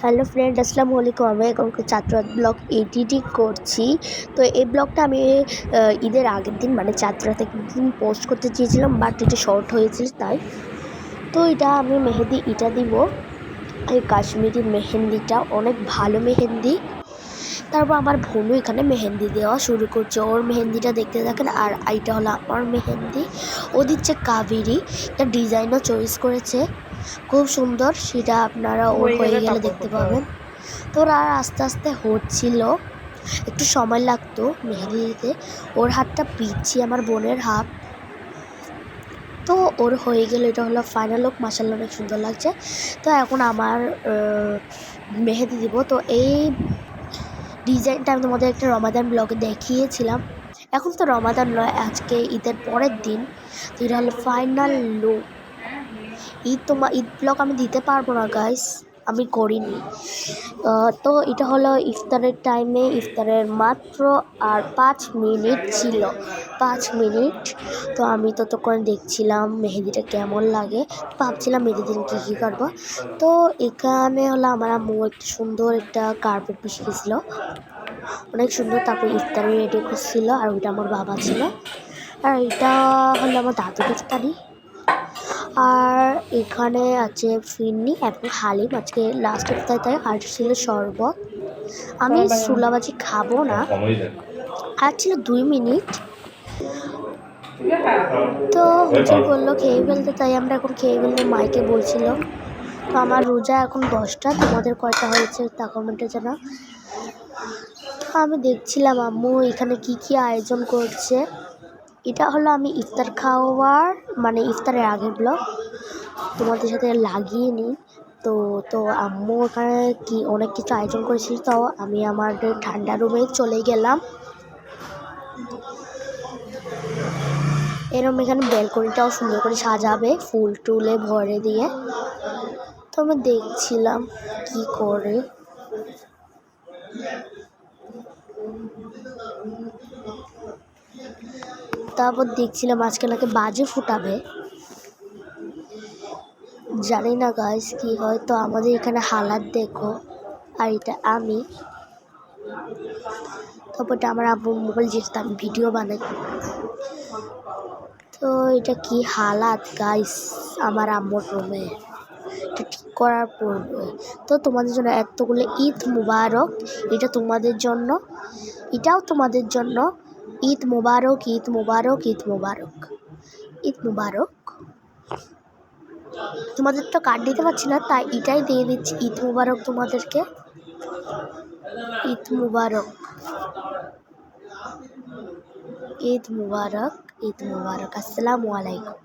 Hello friend, আসসালামু আলাইকুম। আমি এখন চাঁদরাত ব্লগ এডিটিং করছি। তো এই ব্লগটা আমি ঈদের আগের দিন মানে চাঁদরাত একদিন পোস্ট করতে চেয়েছিলাম, বাট এটা শর্ট হয়েছিল তাই। তো এটা আমি মেহেদি এটা দিব, এই কাশ্মীরি মেহেন্দিটা অনেক ভালো মেহেন্দি। তারপর আমার বোনও এখানে মেহেন্দি দেওয়া শুরু করছে, ওর মেহেন্দিটা দেখতে থাকেন। আর এইটা হলো আমার মেহেন্দি, ও দিচ্ছে কাবেরি। এটা ডিজাইনও চয়েস করেছে, খুব সুন্দর। সেটা আপনারা ওর হয়ে গেলে দেখতে পাবেন। তো ওর আর আস্তে আস্তে হচ্ছিল, একটু সময় লাগতো মেহেদি দিতে। ওর হাতটা পিচ্ছি, আমার বোনের হাত। তো ওর হয়ে গেল, এটা হলো ফাইনাল লুক। মাশাআল্লাহ অনেক সুন্দর লাগছে। তো এখন আমার মেহেদি দিব। তো এই ডিজাইনটা আমি তোমাদের একটা রমাদান ব্লগে দেখিয়েছিলাম। এখন তো রমাদান নয়, আজকে ঈদের পরের দিন। তো এটা হলো ফাইনাল লুক। ঈদ ব্লগ আমি দিতে পারবো না গাইস, আমি করিনি। তো এটা হলো ইফতারের টাইমে, ইফতারের মাত্র আর 5 মিনিট ছিল, 5 মিনিট। তো আমি ততক্ষণ দেখছিলাম মেহেদিটা কেমন লাগে, ভাবছিলাম মেহেদির দিন কী কী করবো। তো এখানে হলো আমার আম্মু একটা সুন্দর একটা কার্পেট বিছিয়ে গেছিল, অনেক সুন্দর। তারপরে ইফতারে রেডি করছিল, আর ওইটা আমার বাবা ছিল। আর এটা হলো আমার দাদুর ইফতারি। আর এখানে আছে ফিরনি এবং হালিম, আজকে লাস্ট ইফতার তাই। আর ছিল শরবত। আমি সুলাবাজি খাবো না, আর ছিল 2 মিনিট। তো হুজুর বললো খেয়ে ফেলতে, তাই আমরা এখন খেয়ে ফেলবো, মাইকে বলছিল। তো আমার রোজা এখন 10টা, তোমাদের কয়টা হয়েছে তা কমেন্টে জানা। আমি দেখছিলাম আম্মু এখানে কি কি আয়োজন করছে। এটা হলো আমি ইফতার খাওয়ার মানে ইফতারের আগের ব্লগ, তোমাদের সাথে লাগিয়ে নিই। তো আম্মু ওখানে কি অনেক কিছু আয়োজন করেছিল। তো আমি আমাদের ঠান্ডা রুমে চলে গেলাম। এরকম এখানে ব্যালকনিটাও সুন্দর করে সাজাবে ফুল টুলে ভরে দিয়ে। তো আমি দেখছিলাম কি করে। তারপর দেখছিলাম আজকে নাকি বাজি ফুটাবে, জানি না গাইস কি হয়। তো আমাদের এখানে হালাত দেখো, আর এটা আমি। তারপরটা আমার আব্বু মোবাইল যেটা আমি ভিডিও বানাই। তো এটা কি হালাত গাইস আমার আম্মুর রুমে, এটা ঠিক করার পড়বে। তো তোমাদের জন্য এতগুলো ঈদ মুবারক, এটা তোমাদের জন্য, এটাও তোমাদের জন্য। ঈদ মুবারক, ঈদ মুবারক, ঈদ মুবারক, ঈদ মুবারক। তোমাদের তো কার্ড দিতে পারছি না, তাই এটাই দিয়ে দিচ্ছি। ঈদ মুবারক তোমাদেরকে, ঈদ মুবারক, ঈদ মুবারক, ঈদ মুবারক। আসসালামু আলাইকুম।